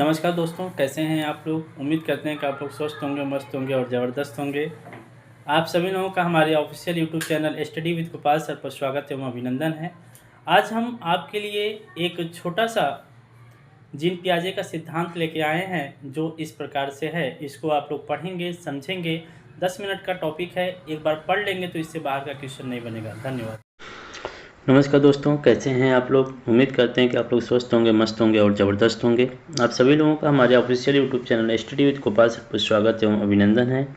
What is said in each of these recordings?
नमस्कार दोस्तों, कैसे हैं आप लोग। उम्मीद करते हैं कि आप लोग स्वस्थ होंगे, मस्त होंगे और ज़बरदस्त होंगे। आप सभी लोगों का हमारे official YouTube channel study with Gopal sir पर स्वागत एवं अभिनंदन है। आज हम आपके लिए एक छोटा-सा जीन पियाजे का सिद्धांत लेके आए हैं, जो इस प्रकार से है। इसको आप लोग पढ़ेंगे, समझेंगे। 10 मिनट का टॉपिक है, एक बार पढ़ लेंगे तो इससे बाहर का क्वेश्चन नहीं बनेगा। धन्यवाद। नमस्कार दोस्तों, कैसे हैं आप लोग। उम्मीद करते हैं कि आप लोग स्वस्थ होंगे, मस्त होंगे और ज़बरदस्त होंगे। आप सभी लोगों का हमारे official YouTube channel study with Gopal sir पर स्वागत एवं अभिनंदन है।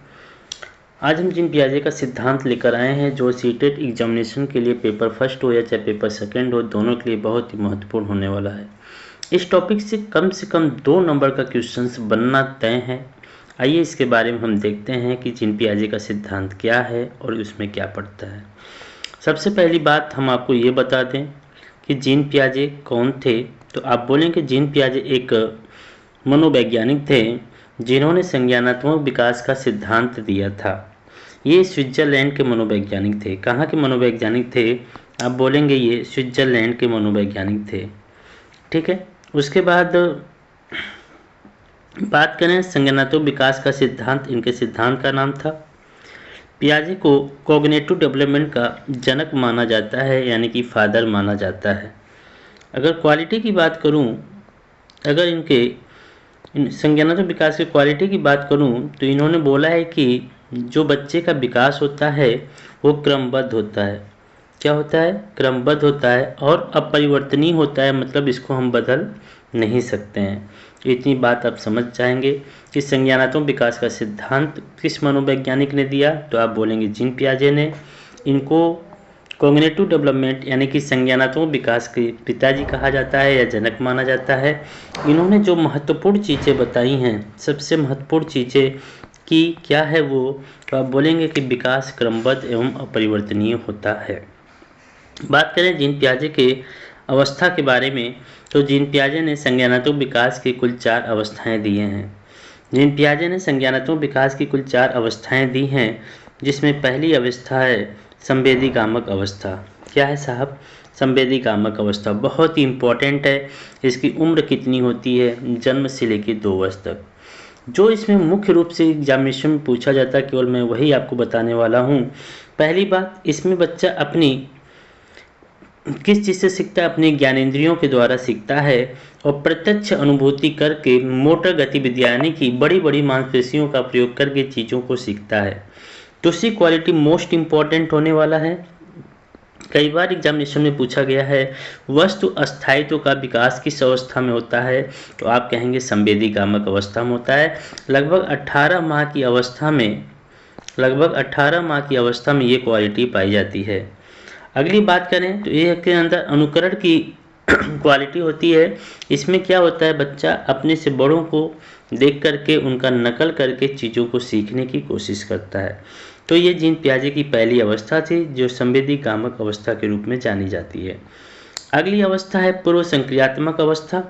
आज हम जीन पियाजे का सिद्धांत लेकर आए हैं, जो सीटेट एग्जामिनेशन के लिए पेपर फर्स्ट हो या चाहे पेपर सेकंड हो, दोनों के लिए बहुत ही महत्वपूर्ण होने वाला है। इस टॉपिक से कम 2 नंबर का क्वेश्चन बनना तय है। आइए इसके बारे में हम देखते हैं कि जीन पियाजे का सिद्धांत क्या है और उसमें क्या पड़ता है। सबसे पहली बात हम आपको ये बता दें कि जीन पियाजे कौन थे। तो आप बोलेंगे जीन पियाजे एक मनोवैज्ञानिक थे, जिन्होंने संज्ञानात्मक विकास का सिद्धांत दिया था। ये स्विट्जरलैंड के मनोवैज्ञानिक थे। कहाँ के मनोवैज्ञानिक थे? आप बोलेंगे ये स्विट्जरलैंड के मनोवैज्ञानिक थे। ठीक है। उसके बाद बात करें संज्ञानात्मक विकास का सिद्धांत, इनके सिद्धांत का नाम था। पियाजे को कॉग्निटिव डेवलपमेंट का जनक माना जाता है, यानी कि फादर माना जाता है। अगर क्वालिटी की बात करूं, अगर इनके संज्ञानात्मक विकास की क्वालिटी की बात करूं, तो इन्होंने बोला है कि जो बच्चे का विकास होता है वो क्रमबद्ध होता है। क्या होता है? क्रमबद्ध होता है और अपरिवर्तनीय होता है, मतलब इसको हम बदल नहीं सकते हैं। इतनी बात आप समझ जाएंगे कि संज्ञानात्मक विकास का सिद्धांत किस मनोवैज्ञानिक ने दिया। तो आप बोलेंगे जीन पियाजे ने। इनको कॉग्निटिव डेवलपमेंट यानी कि संज्ञानात्मक विकास के पिताजी कहा जाता है या जनक माना जाता है। इन्होंने जो महत्वपूर्ण चीज़ें बताई हैं, सबसे महत्वपूर्ण चीज़ें कि क्या है वो, तो आप बोलेंगे कि विकास क्रमबद्ध एवं अपरिवर्तनीय होता है। बात करें जीन पियाजे के अवस्था के बारे में, तो जीन पियाजे ने संज्ञानात्मक विकास की कुल 4 अवस्थाएं दिए हैं। जीन पियाजे ने संज्ञानात्मक विकास की कुल 4 अवस्थाएं दी हैं, जिसमें पहली अवस्था है संवेदीकामक अवस्था। क्या है साहब? संवेदीकामक अवस्था बहुत ही इम्पोर्टेंट है। इसकी उम्र कितनी होती है? जन्म से लेकर 2 वर्ष तक। जो इसमें मुख्य रूप से एग्जामिनेशन में पूछा जाता है, केवल मैं वही आपको बताने वाला हूँ। पहली बात, इसमें बच्चा अपनी किस चीज़ से सीखता है? अपने ज्ञानेंद्रियों के द्वारा सीखता है और प्रत्यक्ष अनुभूति करके मोटर गतिविधियाँ यानी कि बड़ी बड़ी मांसपेशियों का प्रयोग करके चीज़ों को सीखता है। दूसरी क्वालिटी मोस्ट इम्पॉर्टेंट होने वाला है, कई बार एग्जामिनेशन में पूछा गया है, वस्तु अस्थायित्व का विकास किस अवस्था में होता है? तो आप कहेंगे संवेदीकामक अवस्था में होता है। लगभग 18 माह की अवस्था में ये क्वालिटी पाई जाती है। अगली बात करें तो ये के अंदर अनुकरण की क्वालिटी होती है। इसमें क्या होता है? बच्चा अपने से बड़ों को देख करके उनका नकल करके चीज़ों को सीखने की कोशिश करता है। तो ये जीन पियाजे की पहली अवस्था थी, जो संवेदीकामक अवस्था के रूप में जानी जाती है। अगली अवस्था है पूर्व संक्रियात्मक अवस्था,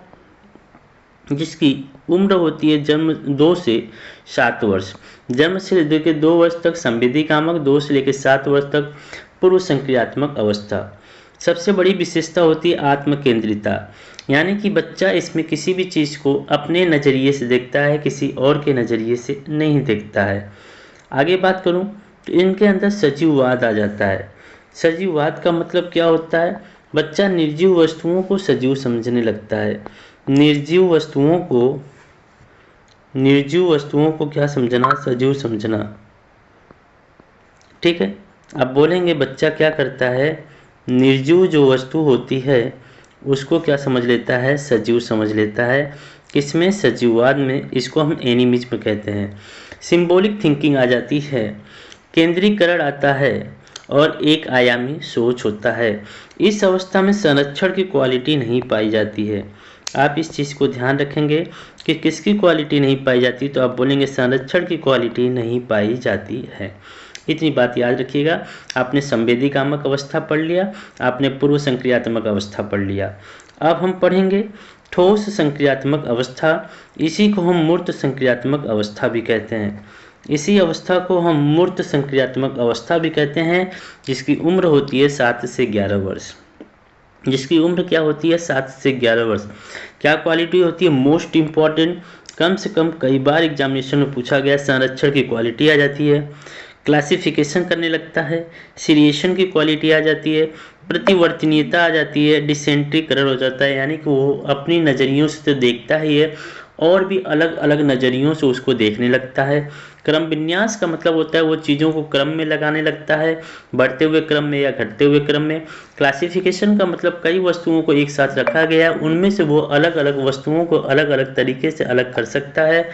जिसकी उम्र होती है जन्म 2 से 7 वर्ष। जन्म से लेकर 2 वर्ष तक संवेदीकामक, 2 से लेकर 7 वर्ष तक पूर्व संक्रियात्मक अवस्था। सबसे बड़ी विशेषता होती है आत्म केंद्रिता, यानी कि बच्चा इसमें किसी भी चीज़ को अपने नज़रिए से देखता है, किसी और के नज़रिए से नहीं देखता है। आगे बात करूं तो इनके अंदर सजीववाद आ जाता है। सजीववाद का मतलब क्या होता है? बच्चा निर्जीव वस्तुओं को सजीव समझने लगता है। निर्जीव वस्तुओं को क्या समझना? सजीव समझना। ठीक है। अब बोलेंगे बच्चा क्या करता है? निर्जीव जो वस्तु होती है उसको क्या समझ लेता है? सजीव समझ लेता है। किसमें? सजीववाद में। इसको हम एनिमिज्म कहते हैं। सिंबॉलिक थिंकिंग आ जाती है, केंद्रीकरण आता है और एक आयामी सोच होता है। इस अवस्था में संरक्षण की क्वालिटी नहीं पाई जाती है। आप इस चीज़ को ध्यान रखेंगे कि किसकी क्वालिटी नहीं पाई जाती, तो आप बोलेंगे संरक्षण की क्वालिटी नहीं पाई जाती है। इतनी बात याद रखिएगा। आपने संवेदीकामक अवस्था पढ़ लिया, आपने पूर्व संक्रियात्मक अवस्था पढ़ लिया। अब हम पढ़ेंगे ठोस संक्रियात्मक अवस्था। इसी को हम मूर्त संक्रियात्मक अवस्था भी कहते हैं। इसी अवस्था को हम मूर्त संक्रियात्मक अवस्था भी कहते हैं, जिसकी उम्र होती है 7 से 11 वर्ष। जिसकी उम्र क्या होती है 7 से 11 वर्ष। क्या क्वालिटी होती है मोस्ट इम्पॉर्टेंट, कम से कम कई बार एग्जामिनेशन में पूछा गया, संरक्षण की क्वालिटी आ जाती है, क्लासिफिकेशन करने लगता है, सीरिएशन की क्वालिटी आ जाती है, प्रतिवर्तनीयता आ जाती है, डिसेंट्रीकरण हो जाता है, यानी कि वो अपनी नज़रियों से तो देखता ही है और भी अलग अलग नज़रियों से उसको देखने लगता है। क्रम विन्यास का मतलब होता है वो चीज़ों को क्रम में लगाने लगता है, बढ़ते हुए क्रम में या घटते हुए क्रम में। क्लासिफिकेशन का मतलब कई वस्तुओं को एक साथ रखा गया है, उनमें से वो अलग अलग वस्तुओं को अलग अलग तरीके से अलग कर सकता है।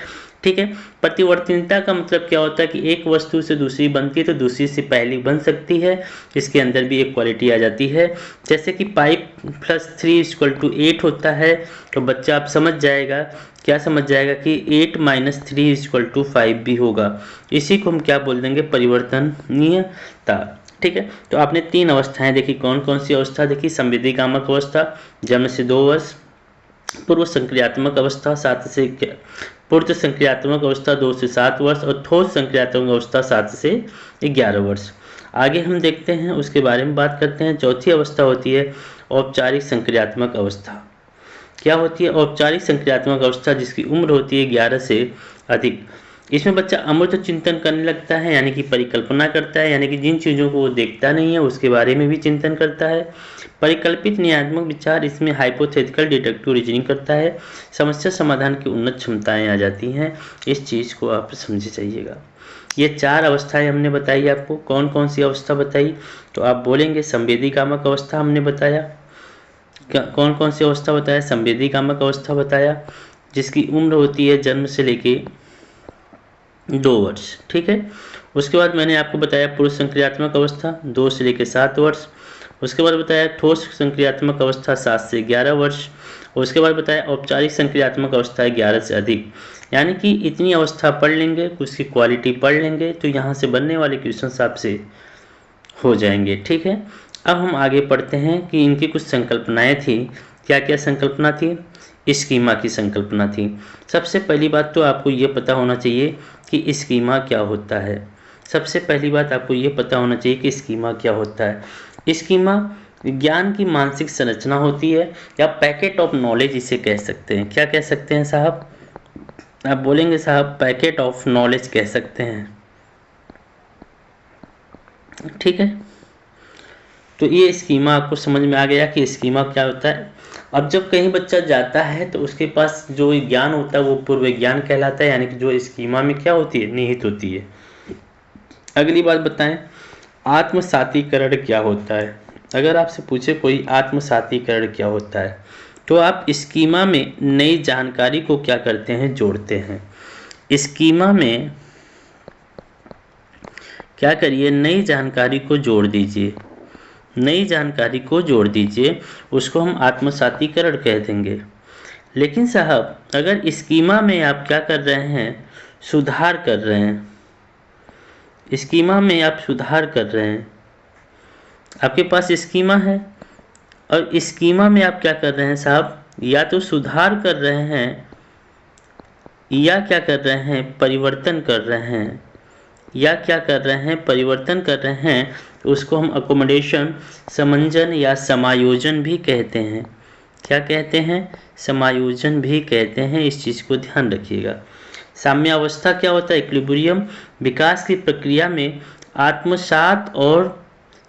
ठीक है। प्रतिवर्तनीयता का मतलब क्या होता है कि एक वस्तु से दूसरी बनती है तो दूसरी से पहली बन सकती है, इसके अंदर भी एक क्वालिटी आ जाती है। जैसे कि 5+3 = 8 होता है, तो बच्चा आप समझ जाएगा, क्या समझ जाएगा कि 8 - 3 = 5 भी होगा। इसी को हम क्या बोल देंगे, परिवर्तनीयता। ठीक है। तो आपने 3 अवस्थाएं देखी, कौन कौन सी अवस्था देखी, संवेदीकामक अवस्था जन्म से 2 वर्ष, पूर्व संक्रियात्मक अवस्था 7 से पूर्व संक्रियात्मक अवस्था 2 से 7 वर्ष और ठोस संक्रियात्मक अवस्था 7 से 11 वर्ष। आगे हम देखते हैं, उसके बारे में बात करते हैं। चौथी अवस्था होती है औपचारिक संक्रियात्मक अवस्था। क्या होती है औपचारिक संक्रियात्मक अवस्था, जिसकी उम्र होती है 11 से अधिक। इसमें बच्चा अमूर्त चिंतन करने लगता है, यानी कि परिकल्पना करता है, यानी कि जिन चीज़ों को वो देखता नहीं है उसके बारे में भी चिंतन करता है। परिकल्पित न्यायात्मक विचार, इसमें हाइपोथेटिकल डिडक्टिव रीजनिंग करता है। समस्या समाधान की उन्नत क्षमताएं आ जाती हैं। इस चीज़ को आप समझे चाहिएगा। ये 4 अवस्थाएं हमने बताई आपको। कौन कौन सी अवस्था बताई, तो आप बोलेंगे संवेदीकामक अवस्था हमने बताया। कौन कौन सी अवस्था बताया, संवेदीकामक अवस्था बताया, जिसकी उम्र होती है जन्म से लेके 2 वर्ष। ठीक है। उसके बाद मैंने आपको बताया पूर्व संक्रियात्मक अवस्था 2 से लेकर 7 वर्ष। उसके बाद बताया ठोस संक्रियात्मक अवस्था 7 से 11 वर्ष। उसके बाद बताया औपचारिक संक्रियात्मक अवस्था 11 से अधिक। यानी कि इतनी अवस्था पढ़ लेंगे, उसकी क्वालिटी पढ़ लेंगे, तो यहाँ से बनने वाले क्वेश्चन आपसे हो जाएंगे। ठीक है। अब हम आगे पढ़ते हैं कि इनकी कुछ संकल्पनाएं थी। क्या क्या संकल्पना थी, स्कीमा की संकल्पना थी। सबसे पहली बात तो आपको ये पता होना चाहिए कि स्कीमा क्या होता है। सबसे पहली बात आपको ये पता होना चाहिए कि स्कीमा क्या होता है। स्कीमा ज्ञान की मानसिक संरचना होती है, या पैकेट ऑफ नॉलेज इसे कह सकते हैं। क्या कह सकते हैं साहब, आप बोलेंगे साहब पैकेट ऑफ नॉलेज कह सकते हैं। ठीक है। तो ये स्कीमा आपको समझ में आ गया कि स्कीमा क्या होता है। अब जब कहीं बच्चा जाता है तो उसके पास जो ज्ञान होता है वो पूर्व ज्ञान कहलाता है, यानी कि जो स्कीमा में क्या होती है, निहित होती है। अगली बात बताएं, आत्मसातीकरण क्या होता है। अगर आपसे पूछे कोई आत्मसातीकरण क्या होता है, तो आप स्कीमा में नई जानकारी को क्या करते हैं, जोड़ते हैं। स्कीमा में क्या करिए, नई जानकारी को जोड़ दीजिए, नई जानकारी को जोड़ दीजिए, उसको हम आत्मसातीकरण कह देंगे। लेकिन साहब अगर स्कीमा में आप क्या कर रहे हैं, सुधार कर रहे हैं, स्कीमा में आप सुधार कर रहे हैं, आपके पास स्कीमा है और स्कीमा में आप क्या कर रहे हैं साहब, या तो सुधार कर रहे हैं या क्या कर रहे हैं, परिवर्तन कर रहे हैं, या क्या कर रहे हैं, परिवर्तन कर रहे हैं, उसको हम अकोमोडेशन, समंजन या समायोजन भी कहते हैं। क्या कहते हैं, समायोजन भी कहते हैं। इस चीज़ को ध्यान रखिएगा। साम्यावस्था क्या होता है, इक्विलिब्रियम। विकास की प्रक्रिया में आत्मसात और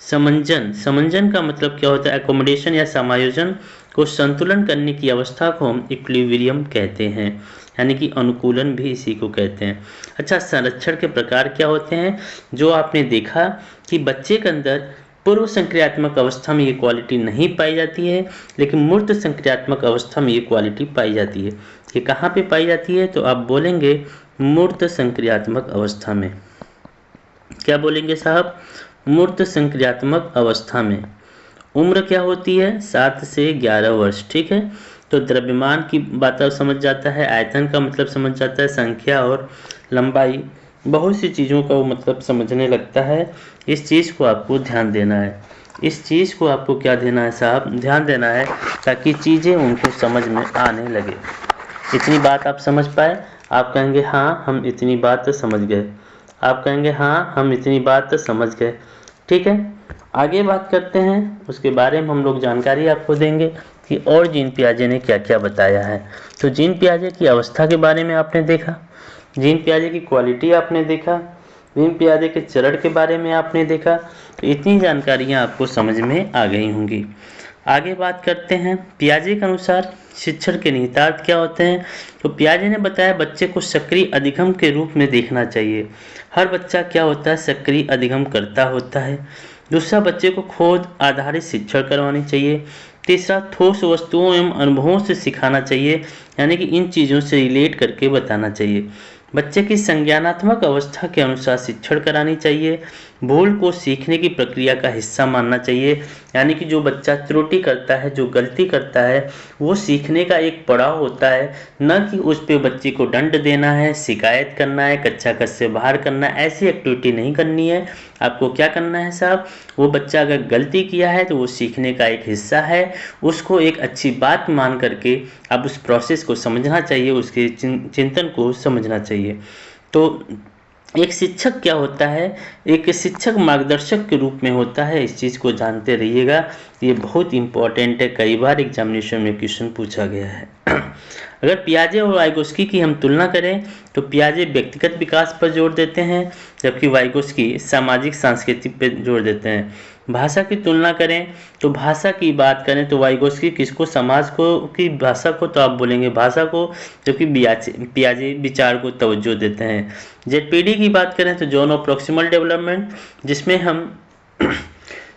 समंजन, समंजन का मतलब क्या होता है, एकोमोडेशन या समायोजन को संतुलन करने की अवस्था को हम इक्विलिब्रियम कहते हैं, यानी कि अनुकूलन भी इसी को कहते हैं। अच्छा, संरक्षण के प्रकार क्या होते हैं, जो आपने देखा कि बच्चे के अंदर पूर्व संक्रियात्मक अवस्था में ये क्वालिटी नहीं पाई जाती है, लेकिन मूर्त संक्रियात्मक अवस्था में ये क्वालिटी पाई जाती है। ये कहाँ पे पाई जाती है, तो आप बोलेंगे मूर्त संक्रियात्मक अवस्था में। क्या बोलेंगे साहब, मूर्त संक्रियात्मक अवस्था में। उम्र क्या होती है, 7 से 11 वर्ष। ठीक है। तो द्रव्यमान की बात समझ जाता है, आयतन का मतलब समझ जाता है, संख्या और लंबाई, बहुत सी चीज़ों का वो मतलब समझने लगता है। इस चीज़ को आपको ध्यान देना है, इस चीज़ को आपको क्या देना है साहब, ध्यान देना है, ताकि चीज़ें उनको समझ में आने लगे। इतनी बात आप समझ पाए, आप कहेंगे हाँ हम इतनी बात तो समझ गए, आप कहेंगे हाँ हम इतनी बात तो समझ गए। ठीक है, आगे बात करते हैं, उसके बारे में हम लोग जानकारी आपको देंगे कि और जीन पियाजे ने क्या क्या बताया है। तो जीन पियाजे की अवस्था के बारे में आपने देखा, जीन पियाजे की क्वालिटी आपने देखा, जीन पियाजे के चरण के बारे में आपने देखा। तो इतनी जानकारियाँ आपको समझ में आ गई होंगी। आगे बात करते हैं, पियाजे के अनुसार शिक्षण के निहितार्थ क्या होते हैं। तो पियाजे ने बताया बच्चे को सक्रिय अधिगम के रूप में देखना चाहिए। हर बच्चा क्या होता है, सक्रिय अधिगम करता होता है। दूसरा, बच्चे को खोज आधारित शिक्षण करवानी चाहिए। तीसरा, ठोस वस्तुओं एवं अनुभवों से सिखाना चाहिए, यानी कि इन चीज़ों से रिलेट करके बताना चाहिए। बच्चे की संज्ञानात्मक अवस्था के अनुसार शिक्षण करानी चाहिए। भूल को सीखने की प्रक्रिया का हिस्सा मानना चाहिए, यानी कि जो बच्चा त्रुटि करता है, जो गलती करता है, वो सीखने का एक पड़ाव होता है, न कि उस पे बच्चे को दंड देना है, शिकायत करना है, कच्चा कच से बाहर करना है। ऐसी एक्टिविटी नहीं करनी है। आपको क्या करना है साहब, वो बच्चा अगर गलती किया है तो वो सीखने का एक हिस्सा है, उसको एक अच्छी बात मान करके अब उस प्रोसेस को समझना चाहिए, उसके चिंतन को समझना चाहिए। तो एक शिक्षक क्या होता है, एक शिक्षक मार्गदर्शक के रूप में होता है। इस चीज़ को जानते रहिएगा, ये बहुत इंपॉर्टेंट है, कई बार एग्जामिनेशन में क्वेश्चन पूछा गया है। अगर पियाजे और वाइगोस्की की हम तुलना करें तो पियाजे व्यक्तिगत विकास पर जोर देते हैं, जबकि वाइगोस्की सामाजिक सांस्कृतिक पर जोर देते हैं। भाषा की तुलना करें तो भाषा की बात करें तो वाइगोस्की किसको, समाज को की भाषा को तो आप बोलेंगे भाषा को, जबकि पियाजे विचार को तवज्जो देते हैं। जेडपीडी की बात करें तो जोन ऑफ प्रॉक्सिमल डेवलपमेंट, जिसमें हम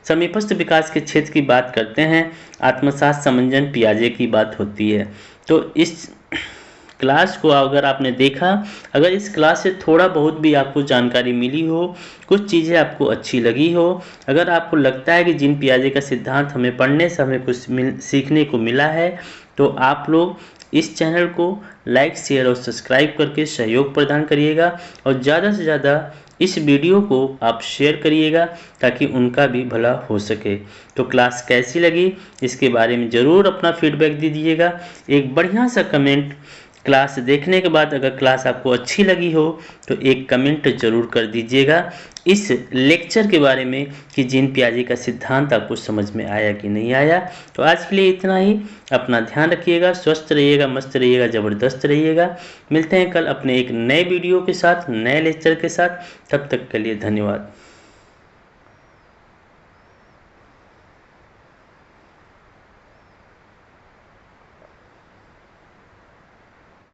समीपस्थ विकास के क्षेत्र की बात करते हैं। आत्मसात समंजन पियाजे की बात होती है। तो इस क्लास को अगर आपने देखा, अगर इस क्लास से थोड़ा बहुत भी आपको जानकारी मिली हो, कुछ चीज़ें आपको अच्छी लगी हो, अगर आपको लगता है कि जीन पियाजे का सिद्धांत हमें पढ़ने से हमें कुछ सीखने को मिला है, तो आप लोग इस चैनल को लाइक, शेयर और सब्सक्राइब करके सहयोग प्रदान करिएगा और ज़्यादा से ज़्यादा इस वीडियो को आप शेयर करिएगा ताकि उनका भी भला हो सके। तो क्लास कैसी लगी इसके बारे में ज़रूर अपना फीडबैक दीजिएगा। एक बढ़िया सा कमेंट, क्लास देखने के बाद अगर क्लास आपको अच्छी लगी हो तो एक कमेंट जरूर कर दीजिएगा इस लेक्चर के बारे में कि जीन पियाजे का सिद्धांत आपको समझ में आया कि नहीं आया। तो आज के लिए इतना ही। अपना ध्यान रखिएगा, स्वस्थ रहिएगा, मस्त रहिएगा, ज़बरदस्त रहिएगा। मिलते हैं कल अपने एक नए वीडियो के साथ, नए लेक्चर के साथ। तब तक के लिए धन्यवाद।